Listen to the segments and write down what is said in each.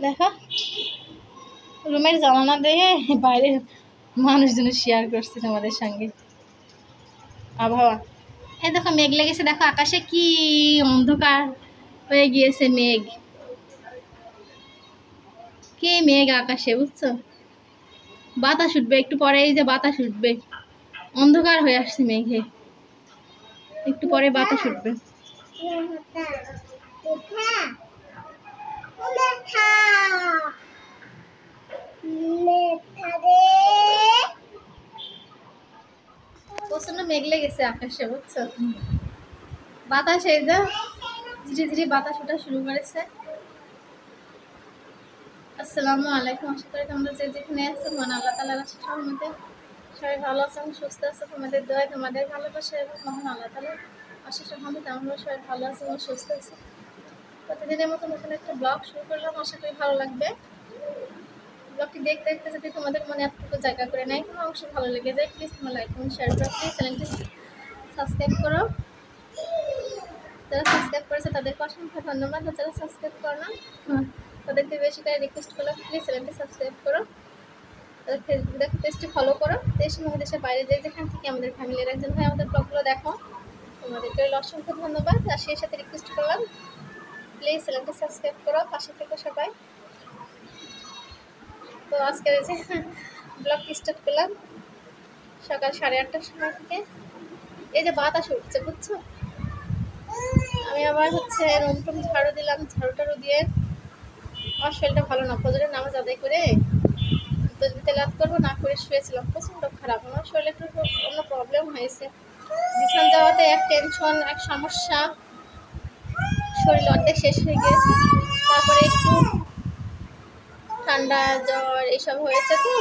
দেখো রুমের জানালা দিয়ে বাইরের মানুষজন শেয়ার করছে তোমাদের সঙ্গে আবহাওয়া। এই দেখো মেঘ লেগেছে, দেখো আকাশে কি অন্ধকার হয়ে গিয়েছে, মেঘ কি মেঘ আকাশে, বুঝছো? বাতাস উঠবে একটু পরে, এই যে বাতাস উঠবে, অন্ধকার হয়ে আসছে মেঘে, একটু পরে বাতাস উঠবে। প্রচন্ড মেঘ লেগেছে আকাশে, বুঝছো? বাতাস এই যে ধীরে ধীরে বাতাস ওঠা শুরু করেছে। আসসালামু আলাইকুম, আশা করি তোমরা যে যেখানে আছো মহান আল্লাহ তাআলার আশীর্বাদে সবাই ভালো আছো, সুস্থ আছো। তোমাদের দোয়া, তোমাদের ভালোবাসা এবং মহান আল্লাহ তাআলার আশীর্বাদে আমরা সবাই ভালো আছি এবং সুস্থ আছি। প্রতিদিনের মতো নতুন একটা ব্লগ শুরু করলাম, আশা করি ভালো লাগবে। ব্লগটি দেখতে দেখতে যদি তোমাদের মনে এতটুকু জায়গা করে নেয়, কোনো অংশ ভালো লেগে যায়, প্লিজ তোমার লাইক এবং শেয়ার করো, প্লিজ চ্যানেলটি সাবস্ক্রাইব করো। যারা সাবস্ক্রাইব করেছে তাদেরকে অসংখ্য ধন্যবাদ, আর যারা সাবস্ক্রাইব করো না তাদেরকে বেশি করে রিকোয়েস্ট করলাম, প্লিজ চ্যানেলটি সাবস্ক্রাইব করো। ফেসবুক দেখো, পেজটি ফলো করো। দেশ এবং দেশের বাইরে যে যেখান থেকে আমাদের ফ্যামিলির একজন হয় আমাদের ব্লগগুলো দেখো, তোমাদেরকে অসংখ্য ধন্যবাদ। আর সেই সাথে রিকোয়েস্ট করলাম, প্লিজ চ্যানেলটি সাবস্ক্রাইব করো, পাশে থেকে সবাই। তো আজকে যে ব্লগ স্টার্ট করলাম সকাল 8:30টার সময় থেকে। এই যে বাতাস উঠছে, বুঝছো? আমি আবার রুম টুম ঝাড়ু দিলাম, ঝাড়ু টাড়ু দিয়ে। আমার শরীরটা ভালো না, ফজরের নামাজ আদায় করে তেলাওয়াত করবো না করে শুয়েছিলাম, প্রচন্ড খারাপ। আমার শরীরে একটু অন্য প্রবলেম হয়েছে, বিছানা যাওয়াতে এক টেনশন, এক সমস্যা, শরীর অর্ধেক শেষ হয়ে গিয়েছে। তারপরে একটু ঠান্ডা জ্বর এইসব হয়েছে, তো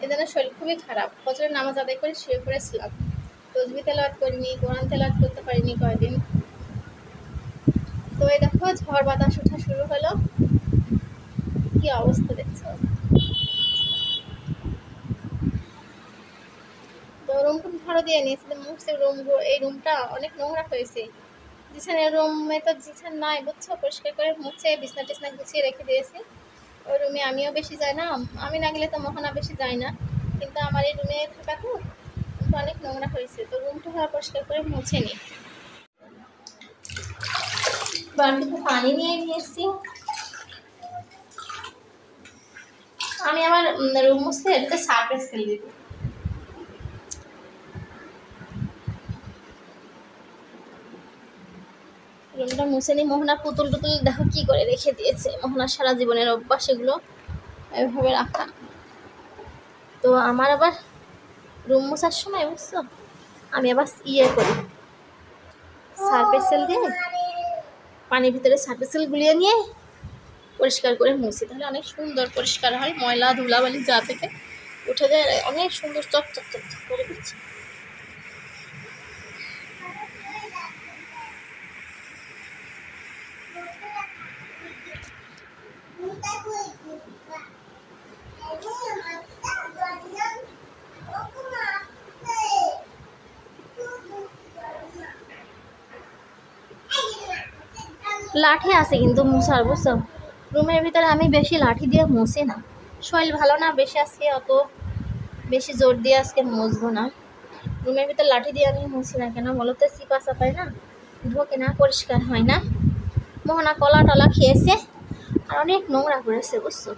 এই জন্য শরীর খুবই খারাপ। ফজরের নামাজ আদায় করে শুয়ে পড়েছিলাম, তসবিহ তেলাওয়াত করিনি, কোরআন তেলাওয়াত করতে পারিনি কয়দিন। তো এই দেখো ঝড় বাতাস ওঠা শুরু হলো, কি অবস্থা দেখছো? তো রুম টুম ঝাড়ু দিয়ে নিয়েছিলাম, এই রুমটা অনেক নোংরা হয়েছে। জিসানের রুমে তো জিসান নাই, বুঝছো? পরিষ্কার করে মুছে বিছনা টিছনা গুছিয়ে রেখে দিয়েছি। ওই রুমে আমিও বেশি যাই না, আমি না গেলে তো মোহনা বেশি যায় না, কিন্তু আমার এই রুমে থাকা তো অনেক নোংরা হয়েছে। তো রুমটা পরিষ্কার করে মুছে নিই। বাড়িতে পানি নিয়ে নিয়েছি। আমি আমার রুম মুছতে এটাতে সার্ফ এক্সেল দিব। রুমটা মুছে নিই। মোহনা পুতুল টুতুল দেখো কি করে রেখে দিয়েছে, মোহনার সারা জীবনের অভ্যাস এগুলো এভাবে রাখা। তো আমার আবার রুম মোছার সময়, বুঝছো, আমি আবার করি, সার্ফ এক্সেল দিয়ে পানির ভিতরে সার্ফ এক্সেল গুলিয়ে নিয়ে পরিষ্কার করে মুছি, তাহলে অনেক সুন্দর পরিষ্কার হয়, ময়লা ধুলাবালি যা থেকে উঠে যায়, অনেক সুন্দর চকচক চকচক করে দিচ্ছে। লাঠি আছে কিন্তু মুছার, বুঝছো? রুমের ভিতরে আমি বেশি লাঠি দিয়ে মুছি না, শরীর ভালো না বেশি, আজকে অত বেশি জোর দিয়ে আজকে মুছবো না। রুমের ভিতরে লাঠি দিয়ে আমি মুছি না, কেন বলো তো? চিপা চাপাই না, ঢোকে না, পরিষ্কার হয় না। মোহনা কলা টলা খেয়েছে আর অনেক নোংরা করেছে, বুঝছো?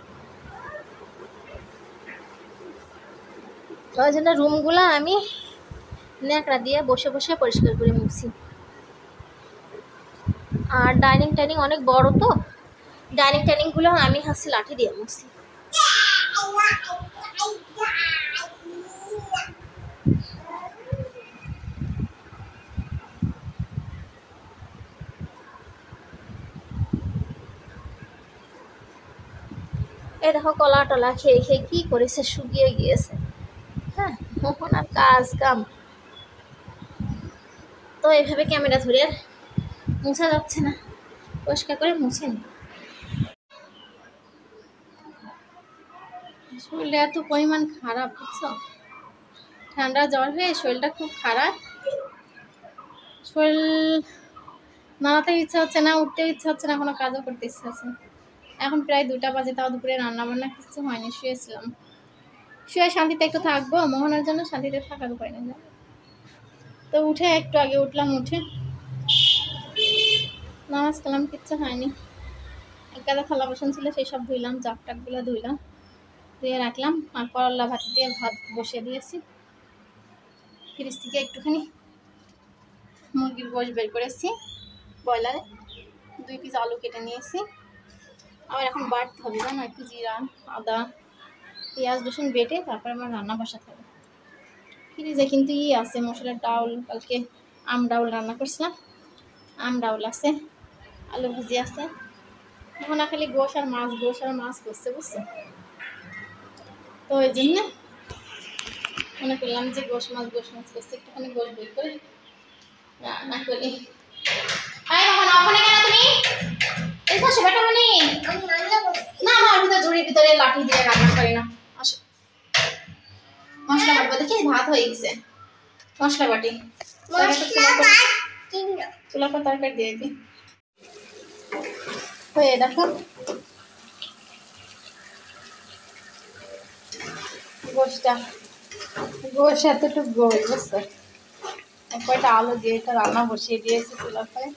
ওই জন্য রুমগুলো আমি ন্যাকড়া দিয়ে বসে বসে পরিষ্কার করে মুছি। আর ডাইনিং টাইনিং অনেক বড়, তো ডাইনিংগুলো আমি লাঠি দিয়ে মুছি। এই দেখো কলা টলা খেয়ে খেয়ে কি করেছে, শুকিয়ে গিয়েছে। হ্যাঁ, কখন আর কাজ কাম, তো এইভাবে ক্যামেরা ধরে আর মুছা যাচ্ছে না, পরিষ্কার করে মুছে নি। শরীরটা এত পরিমাণ খারাপ, বুঝছো? ঠান্ডা জ্বর হয়ে শরীরটা খুব খারাপ। শরীর নাড়াতে ইচ্ছা হচ্ছে না, উঠতে ইচ্ছা হচ্ছে না, কোনো কাজও করতে ইচ্ছা হচ্ছে না। এখন প্রায় 2টা বাজে, তাও দুপুরে রান্না বান্না কিছু হয়নি, শুয়েছিলাম। শুয়ে শান্তিতে একটু থাকবো, মোহনার জন্য শান্তিতে থাকার উপায় নেই। তো উঠে একটু আগে উঠলাম, উঠে নামাজ কালাম কিচ্ছু হয়নি। এক গাদা থালা বাসন ছিল, সেই সব ধুইলাম, চাপটাকগুলো ধুইলাম, ধুয়ে রাখলাম। আর করলা ভাত দিয়ে ভাত বসিয়ে দিয়েছি। ফ্রিজ থেকে একটুখানি মুরগির গোশ বের করেছি, ব্রয়লারে 2 পিস আলু কেটে নিয়েছি। আবার এখন বাটতে হবে জানো, একটু জিরা, আদা, পেঁয়াজ, রসুন বেটে তারপর আমার রান্না বসাতে হবে। ফ্রিজে কিন্তু আছে মসুরের ডাউল, কালকে আম ডাউল রান্না করছিলাম, আম ডাউল আছে, আলু ভাজি আছে। এখন খালি গোশ আর মাছ করছে, বুঝছো? তো ওই জন্য মনে করলাম যে গোশ মাছ করছে, একটুখানি গোশ বের করে রান্না করি। ওখানে কেন তুমি এই পাশে বেটা মনি? না না, আমি তো ঝুড়ির ভিতরে লাঠি দিয়ে রান্না করি না। আসো, মশলা বাটবো, দেখি ভাত হয়ে গেছে। মশলা বাটি, চুলা পর তরকারি দিয়ে দিই। হয়ে দেখো গোশ এতটুকু গোল, বুঝছো? কয়টা আলু দিয়ে এটা রান্না বসিয়ে দিয়েছি চুলা পরে।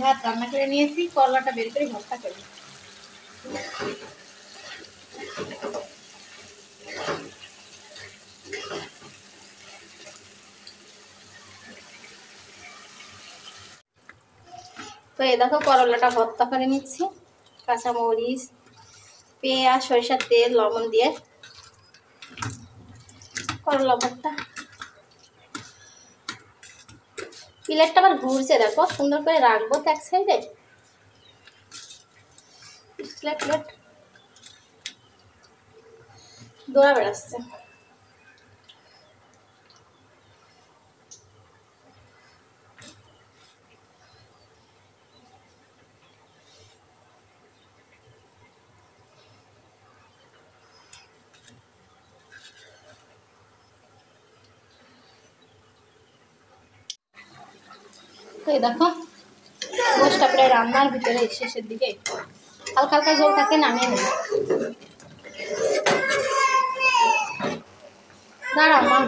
ভাত রান্না করে নিয়েছি, করলাটা বের করে ভর্তা করি। তো এই দেখো করলাটা ভর্তা করে নিচ্ছি, কাঁচামরিচ, পেঁয়াজ, সরিষার তেল, লবণ দিয়ে করলা ভর্তা। প্লেটটা আবার ঘুরছে, দেখো সুন্দর করে রাখবো তো এক সাইডে, প্লেট দৌড়া বেড়াচ্ছে। তো এই দেখো গোশটা প্রায় রান্নার ভিতরে শেষের দিকে, হালকা হালকা ঝোল থাকে, নামিয়ে নেব। দাঁড়াও মা,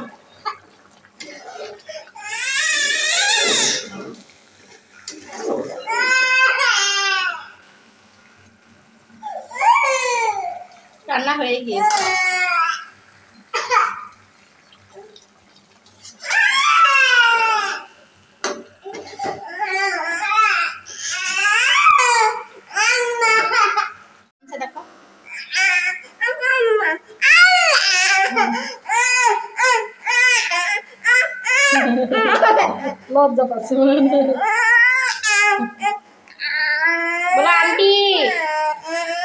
রান্না হয়ে গিয়েছে। দেখো লজ্জা পাচ্ছে, বলো আন্টি,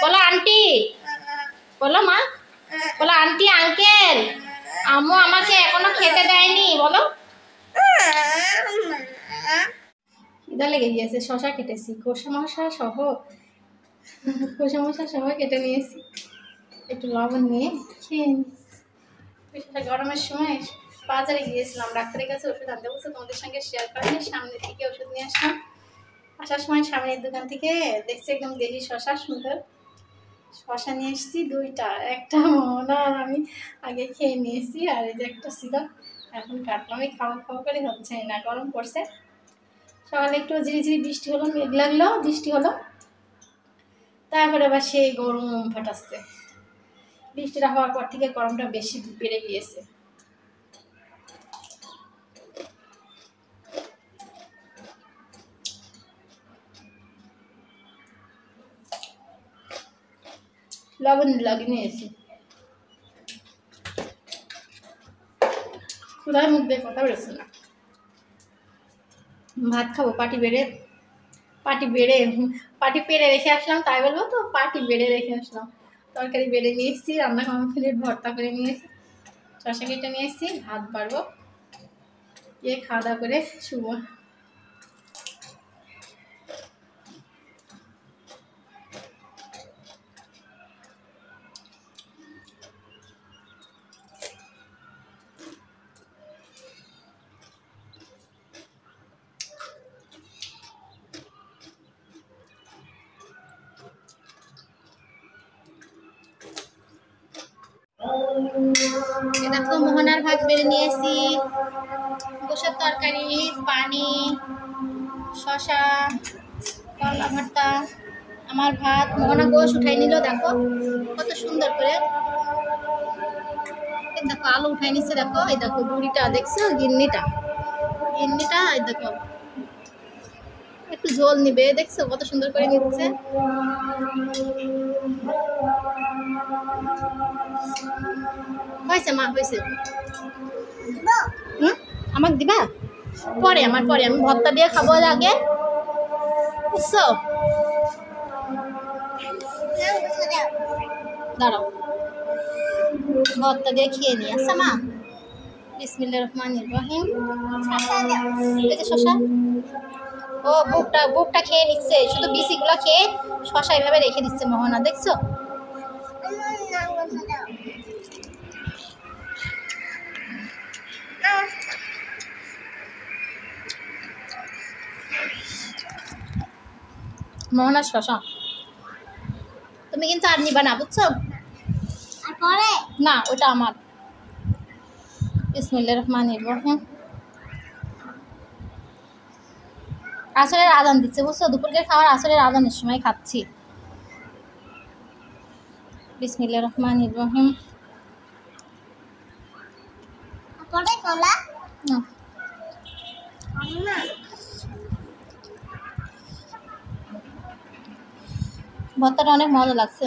বলো আন্টি, বলো মা, বলো আন্টি, আঙ্কেল, আম্মু আমাকে এখনো খেতে দেয়নি, বলো। খিদা লেগে গিয়েছে, শশা কেটেছি, খোসা মশা সহ কেটে নিয়েছি, একটু লবণ নিয়ে খেয়ে নিচ্ছি। গরমের সময় বাজারে গিয়েছিলাম, ডাক্তারের কাছে ওষুধ আনতে, বলছে তোমাদের সঙ্গে শেয়ার করেনি, সামনের থেকে ওষুধ নিয়ে আসলাম। আসার সময় সামনের দোকান থেকে দেখছি একদম দেশি শশা, সুন্দর শশা নিয়ে এসেছি 2টা, একটা মোহনা আর আমি আগে খেয়ে নিয়েছি, আর এই যে একটা ছিল এখন কাটলাম। এই খাওয়া করে হচ্ছে না, গরম পড়ছে। সকালে একটু ঝিরিঝিরি বৃষ্টি হলো, মেঘ লাগলো, বৃষ্টি হলো, তারপরে আবার সেই গরম ফাটাচ্ছে। বৃষ্টিটা হওয়ার পর থেকে গরমটা বেশি বেড়ে গিয়েছে। লবণ লাগিয়ে নিয়েছি, ক্ষুধার মুখ দিয়ে কথা বেরোচ্ছে না। ভাত খাবো, পাটি পেড়ে রেখে আসলাম, তাই বলবো তো, পাটি বেড়ে রেখে আসলাম। তরকারি বেড়ে নিয়ে এসেছি, রান্না কমপ্লিট, ভর্তা করে নিয়েছি, শশা কেটে নিয়ে এসেছি, ভাত বাড়বো। কে খাওয়া দাওয়া করে শুভ। দেখো মোহনার ভাত বেড়ে নিয়েছি, গোসের তরকারি, পানি, শশা, করলা ভর্তা, আমার ভাত। মোহনা গোশ উঠাই নিল, দেখো কত সুন্দর করে। দেখো আলু উঠাই নিচ্ছে, দেখো এই দেখো বুড়িটা দেখছো, গিন্নিটা এই দেখো একটু ঝোল নিবে, দেখছো কত সুন্দর করে নিচ্ছে। হয়েছে মা, হয়েছে। আমাকে দিবা পরে, পরে আমি ভর্তা দিয়ে খাবো আগে, বুঝছো? দাঁড়াও ভর্তা দিয়ে খেয়ে নি। আচ্ছা মা, বিসমিল্লাহির রহমানির রহিম। এই যে শশা, ও বুকটা খেয়ে নিচ্ছে, শুধু বিচিগুলো খেয়ে শশা এইভাবে রেখে দিচ্ছে মোহনা, দেখছো? মোহনার শশা তুমি কিন্তু আর নিবা না, বুঝছো? না ওটা আমার। বিসমিল্লাহির রহমানির রহিম। আসরের আজান দিচ্ছে, বুঝছো? দুপুরের খাবার আসরের আজানের সময় খাচ্ছি। বিসমিল্লাহির রহমানির রহিম। ভর্তাটা অনেক মজা লাগছে।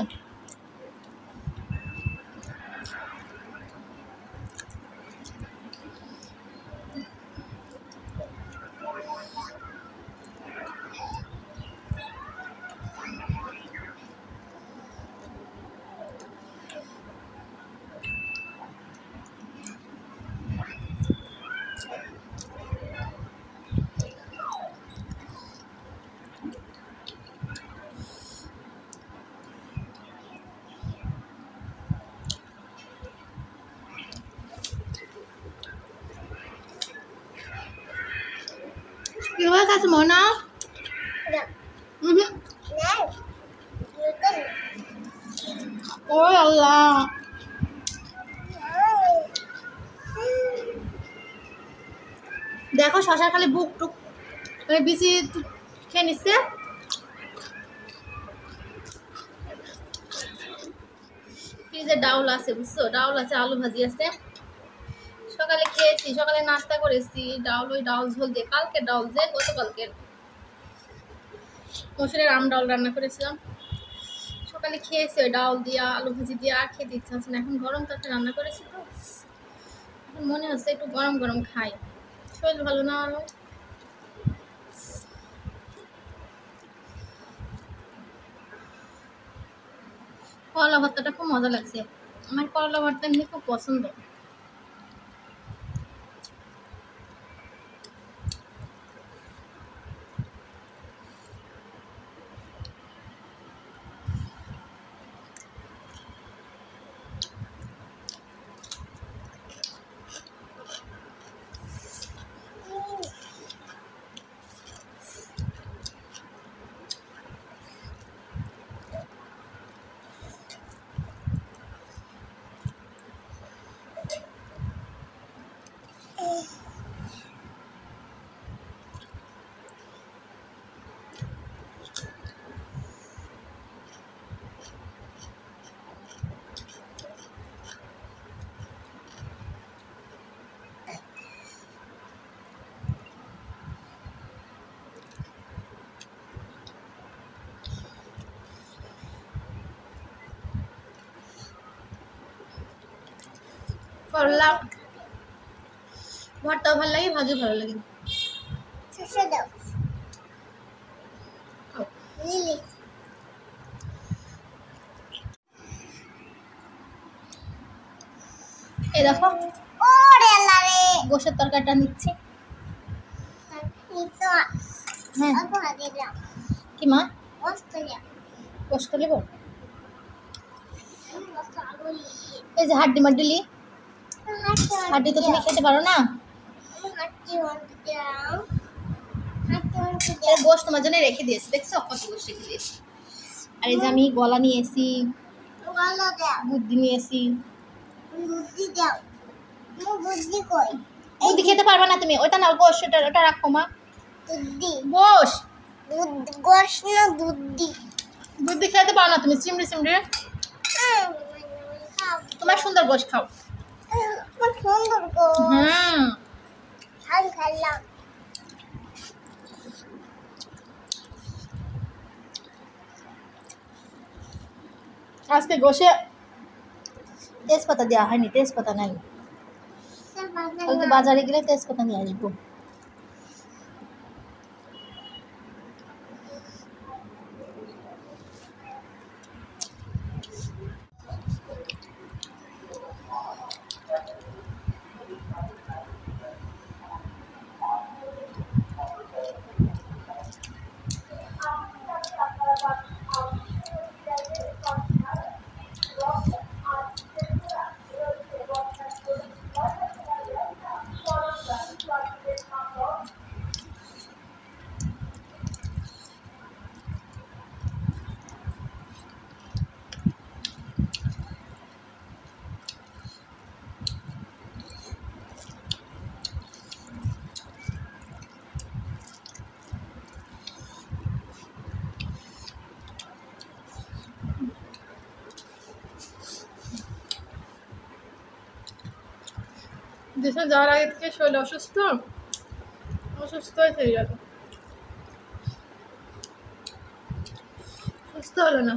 কিভাবে খাচ্ছ মোহনা? ওই আল্লাহ, দেখো শশার খালি বুক টুক বিচি খেয়ে নিচ্ছে। ফ্রিজে ডাউল আছে, বুঝছো? ডাউল আছে, আলু ভাজি আছে, সকালে খেয়েছি, সকালে নাস্তা করেছি ডাউল, ওই ডাউল ঝোল দিয়ে। কালকে ডাউল যে গতকালকে মসুরের আম ডাউল রান্না করেছিলাম, সকালে খেয়েছি ওই ডাউল দিয়া, আলু ভাজি দিয়ে। আর খেতে ইচ্ছা হচ্ছে না, এখন গরম তরকারি রান্না করেছি তো, এখন মনে হচ্ছে একটু গরম গরম খাই, শরীর ভালো না আরো। করলা ভর্তাটা খুব মজা লাগছে, আমার করলা ভর্তা এমনি খুব পছন্দ। করলা ভর্তাও ভালো লাগে, ভাজিও ভালো লাগে। এই দেখো গোশের তরকারিটা নিচ্ছি। হ্যাঁ কি মা কষ্ট নেব এই যে হাড্ডি মাড্ডিলি হাড্ডি তো তুমি খেতে পারো না গোশ তোমার জন্য রেখে দিয়েছি দেখছো কত গোশ রেখে দিয়েছি আর এই যে আমি গলা নিয়েছি বুদ্ধি নিয়েছি বুদ্ধি খেতে পারবা না তুমি ওটা নাও গোশ ওটা রাখো মা গোশ গোশ না বুদ্ধি বুদ্ধি খেতে পারো না তুমি চিমড়ি চিমড়ি তোমার সুন্দর গোশ খাও সুন্দর গোশ খাইলাম আজকে গোশে তেজপাতা দেওয়া হয়নি তেজপাতা নাই কালকে বাজারে গেলে তেজপাতা নিয়ে আসবো দেশে যাওয়ার আগে থেকে শরীর অসুস্থ হয়ে গেল সুস্থ হলো না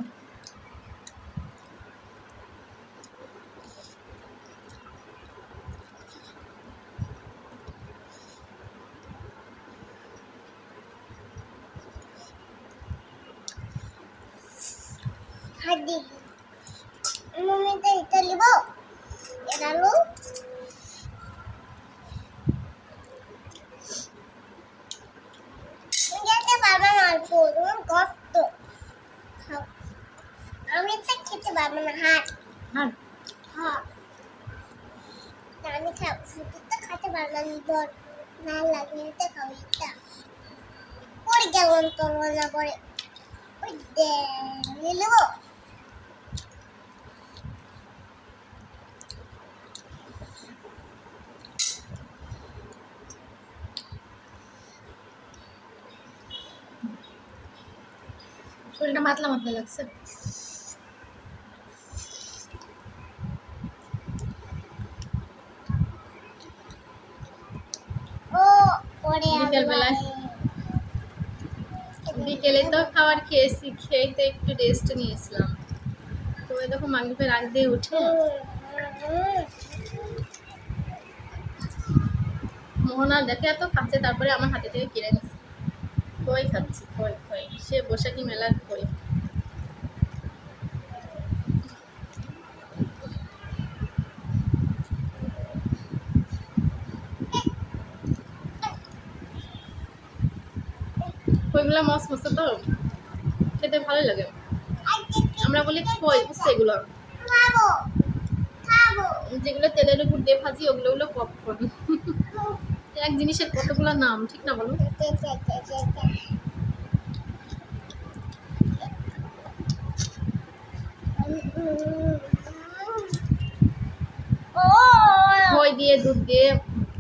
হাড্ডি মমিটা এটা লিবো এটা লো আমি তো খেতে পারবো না হাত আমি খেতে পারবো না ডর না লাগে এটা খাও এটা পরে কেমন তোর না পরে ওই নেবো শরীরটা মাতলা মাতলা লাগছে বিকেলে তো খাবার খেয়েছি খেয়ে তো একটু রেস্ট নিয়েছিলাম তো দেখো মাগরিবের আগ দিয়ে উঠে মোহনা দেখে এত খাচ্ছে তারপরে আমার হাতে থেকে কিনে নিচ্ছে খই খাচ্ছি খই সে বৈশাখী মেলার খই খইগুলো মস্ত মস্ত তো খেতে ভালো লাগে আমরা বলি খই বুঝতে এগুলো যেগুলো তেলের উপর দিয়ে ভাজি ওগুলো পপকর্ন এক জিনিসের কতগুলো নাম ঠিক না বলো খই দিয়ে দুধ দিয়ে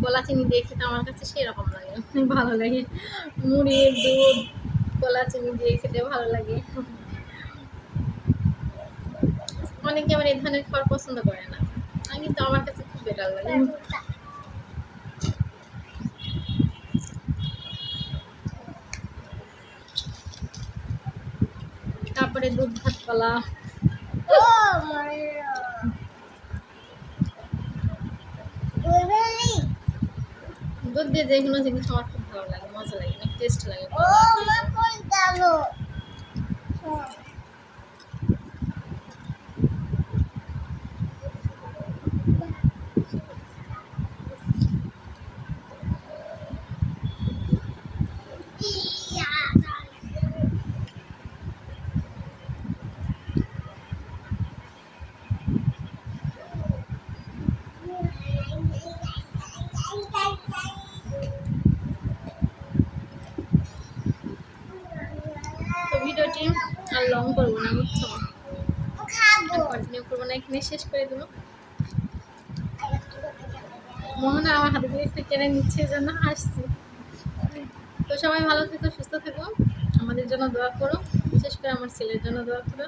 কলা চিনি দিয়ে খেতে আমার কাছে সেরকম লাগে ভালো লাগে মুড়ি দুধ কলা চিনি দিয়ে খেতে ভালো লাগে অনেকে আমার এই ধরনের খাবার পছন্দ করে না কিন্তু আমার কাছে খুব বেটার লাগে তারপরে দুধ ভাত কলা দুধ দিয়ে যে কোনো জিনিস আমার খুব ভালো লাগে মজা লাগে অনেক টেস্ট লাগে আর লং করবো না, বুঝছো? কন্টিনিউ করবো না, এখানে শেষ করে দেবো। মোহনা আমার হাতে থেকে একটু কেড়ে নিচ্ছে, জন্য হাসছি। তো সবাই ভালো থেকো, সুস্থ থেকো, আমাদের জন্য দোয়া করো, বিশেষ করে আমার ছেলের জন্য দোয়া করো।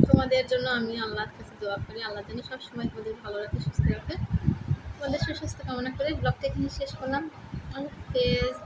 তোমাদের জন্য আমি আল্লাহর কাছে দোয়া করি, আল্লাহ যেন সবসময় তোমাদের ভালো রাখে, সুস্থ রাখে। তোমাদের সুস্বাস্থ্য কামনা করে ব্লগটা এখানে শেষ করলাম। আল্লাহ হাফেজ।